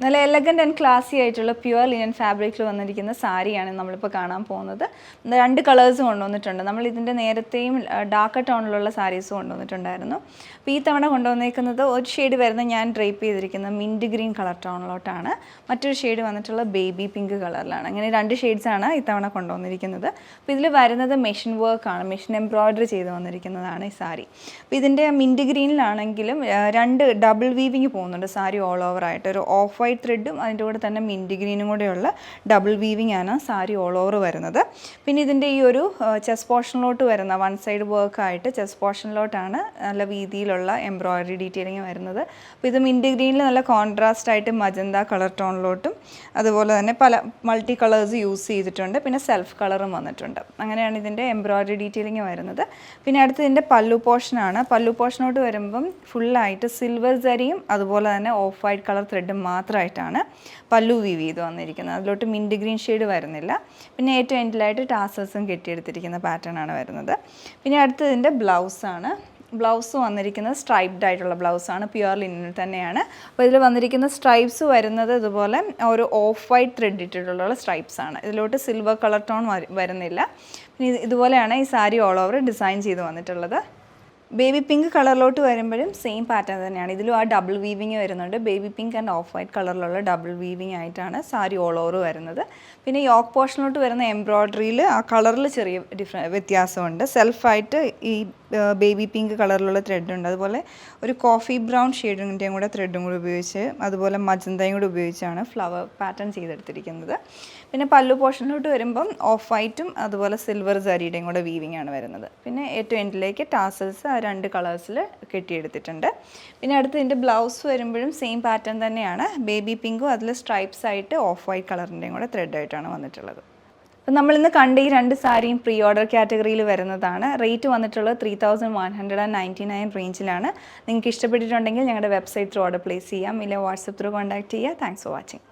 നല്ല elegant and ക്ലാസി ആയിട്ടുള്ള pure linen ഫാബ്രിക്കിൽ വന്നിരിക്കുന്ന സാരിയാണ് നമ്മളിപ്പോൾ കാണാൻ പോകുന്നത്. 2 കളേഴ്സ് കൊണ്ടുവന്നിട്ടുണ്ട്. നമ്മൾ ഇതിൻ്റെ നേരത്തെയും ഡാർക്ക് ടോണിലുള്ള സാരീസ് കൊണ്ടുവന്നിട്ടുണ്ടായിരുന്നു. അപ്പോൾ ഈ തവണ കൊണ്ടുവന്നേക്കുന്നത് ഒരു ഷെയ്ഡ് വരുന്ന ഞാൻ ഡ്രേപ്പ് ചെയ്തിരിക്കുന്ന മിൻറ്റ് ഗ്രീൻ കളർ ടോണിലോട്ടാണ്. മറ്റൊരു ഷെയ്ഡ് വന്നിട്ടുള്ള ബേബി പിങ്ക് കളറിലാണ്. അങ്ങനെ 2 ഷെയ്ഡ്സാണ് ഇത്തവണ കൊണ്ടുവന്നിരിക്കുന്നത്. അപ്പോൾ ഇതിൽ വരുന്നത് മെഷീൻ വർക്കാണ്, മെഷീൻ എംബ്രോയ്ഡറി ചെയ്ത് വന്നിരിക്കുന്നതാണ് ഈ സാരി. അപ്പോൾ ഇതിൻ്റെ മിൻറ്റ് ഗ്രീനിലാണെങ്കിലും 2 ഡബിൾ വീവിങ് പോകുന്നുണ്ട് സാരി ഓൾ ഓവർ ആയിട്ട്. ഒരു ഓഫ് വൈറ്റ് ത്രെഡും അതിൻ്റെ കൂടെ തന്നെ മിൻറ്റ് ഗ്രീനും കൂടെയുള്ള ഡബിൾ വീവിങ് ആണ് സാരി ഓൾ ഓവർ വരുന്നത്. പിന്നെ ഇതിൻ്റെ ഈ ഒരു ചെസ്റ്റ് പോർഷനിലോട്ട് വരുന്ന വൺ സൈഡ് വർക്കായിട്ട് ചെസ്റ്റ് പോർഷനിലോട്ടാണ് നല്ല വീതിയിലുള്ള എംബ്രോയ്ഡറി ഡീറ്റെയിലിംഗ് വരുന്നത്. അപ്പോൾ ഇത് മിൻറ്റ് ഗ്രീനിൽ നല്ല കോൺട്രാസ്റ്റ് ആയിട്ട് മജന്ത കളർ ടോണിലോട്ടും അതുപോലെ തന്നെ പല മൾട്ടി കളേഴ്സ് യൂസ് ചെയ്തിട്ടുണ്ട്. പിന്നെ സെൽഫ് കളറും വന്നിട്ടുണ്ട്. അങ്ങനെയാണ് ഇതിൻ്റെ എംബ്രോയ്ഡറി ഡീറ്റെയിലിംഗ് വരുന്നത്. പിന്നെ അടുത്ത് ഇതിൻ്റെ പല്ലു പോർഷനാണ്. പല്ലു പോർഷനോട്ട് വരുമ്പം ഫുള്ളായിട്ട് സിൽവർ സരിയും അതുപോലെ തന്നെ ഓഫ് വൈറ്റ് കളർ ത്രെഡും മാത്രമായിട്ടാണ് പല്ലു വീവ് ചെയ്ത് വന്നിരിക്കുന്നത്. അതിലോട്ട് മിൻറ്റ് ഗ്രീൻ ഷെയ്ഡ് വരുന്നില്ല. പിന്നെ ഏറ്റവും എൻഡിലായിട്ട് ടാസൽസും കെട്ടിയെടുത്തിരിക്കുന്ന പാറ്റേൺ ആണ് വരുന്നത്. പിന്നെ അടുത്തതിൻ്റെ ബ്ലൗസാണ്. ബ്ലൗസ് വന്നിരിക്കുന്നത് സ്ട്രൈപ്ഡ് ആയിട്ടുള്ള ബ്ലൗസാണ്, പ്യുവർ ലിനനിൽ തന്നെയാണ്. അപ്പോൾ ഇതിൽ വന്നിരിക്കുന്ന സ്ട്രൈപ്സ് വരുന്നത് ഇതുപോലെ ഒരു ഓഫ് വൈറ്റ് ത്രെഡ് ഇട്ടിട്ടുള്ള സ്ട്രൈപ്സ് ആണ്. ഇതിലോട്ട് സിൽവർ കളർ ടോൺ വരുന്നില്ല. പിന്നെ ഇതുപോലെയാണ് ഈ സാരി ഓൾ ഓവർ ഡിസൈൻ ചെയ്ത് വന്നിട്ടുള്ളത്. ബേബി പിങ്ക് കളറിലോട്ട് വരുമ്പോഴും സെയിം പാറ്റേൺ തന്നെയാണ്. ഇതിലും ആ ഡബിൾ വീവിങ് വരുന്നുണ്ട്. Baby pink and of white കളറിലുള്ള ഡബിൾ വീവിങ് ആയിട്ടാണ് സാരി ഓൾ ഓവർ വരുന്നത്. പിന്നെ യോക്ക് പോർഷനിലോട്ട് വരുന്ന എംബ്രോയ്ഡറിയിൽ ആ കളറിൽ ചെറിയ വ്യത്യാസമുണ്ട്. സെൽഫായിട്ട് ഈ ബേബി പിങ്ക് കളറിലുള്ള ത്രെഡുണ്ട്. അതുപോലെ ഒരു കോഫി ബ്രൗൺ ഷെയ്ഡിൻ്റെയും കൂടെ ത്രെഡും കൂടി ഉപയോഗിച്ച് അതുപോലെ മജന്തയും കൂടി ഉപയോഗിച്ചാണ് ഫ്ലവർ പാറ്റേൺ ചെയ്തെടുത്തിരിക്കുന്നത്. പിന്നെ പല്ലു പോർഷനിലോട്ട് വരുമ്പം ഓഫ് വൈറ്റും അതുപോലെ സിൽവർ സാരിയുടെയും കൂടെ വീവിങ് ആണ് വരുന്നത്. പിന്നെ ഏറ്റവും എൻഡിലേക്ക് ടാസൽസ് 2 കളേഴ്സിൽ കെട്ടിയെടുത്തിട്ടുണ്ട്. പിന്നെ അടുത്ത് ഇതിൻ്റെ ബ്ലൗസ് വരുമ്പോഴും സെയിം പാറ്റേൺ തന്നെയാണ്. ബേബി പിങ്കും അതിൽ സ്ട്രൈപ്സ് ആയിട്ട് ഓഫ് വൈറ്റ് കളറിൻ്റെയും കൂടെ ത്രെഡായിട്ടാണ് വന്നിട്ടുള്ളത്. അപ്പം നമ്മളിന്ന് കണ്ട ഈ 2 സാരിയും പ്രീ ഓർഡർ കാറ്റഗറിയിൽ വരുന്നതാണ്. റേറ്റ് വന്നിട്ടുള്ളത് 3199 റേഞ്ചിലാണ്. നിങ്ങൾക്ക് ഇഷ്ടപ്പെട്ടിട്ടുണ്ടെങ്കിൽ ഞങ്ങളുടെ വെബ്സൈറ്റ് ത്രൂ ഓർഡർ പ്ലേസ് ചെയ്യാം. ഇല്ല വാട്സപ്പ് ത്രൂ കോൺടാക്ട് ചെയ്യുക. Thanks for watching.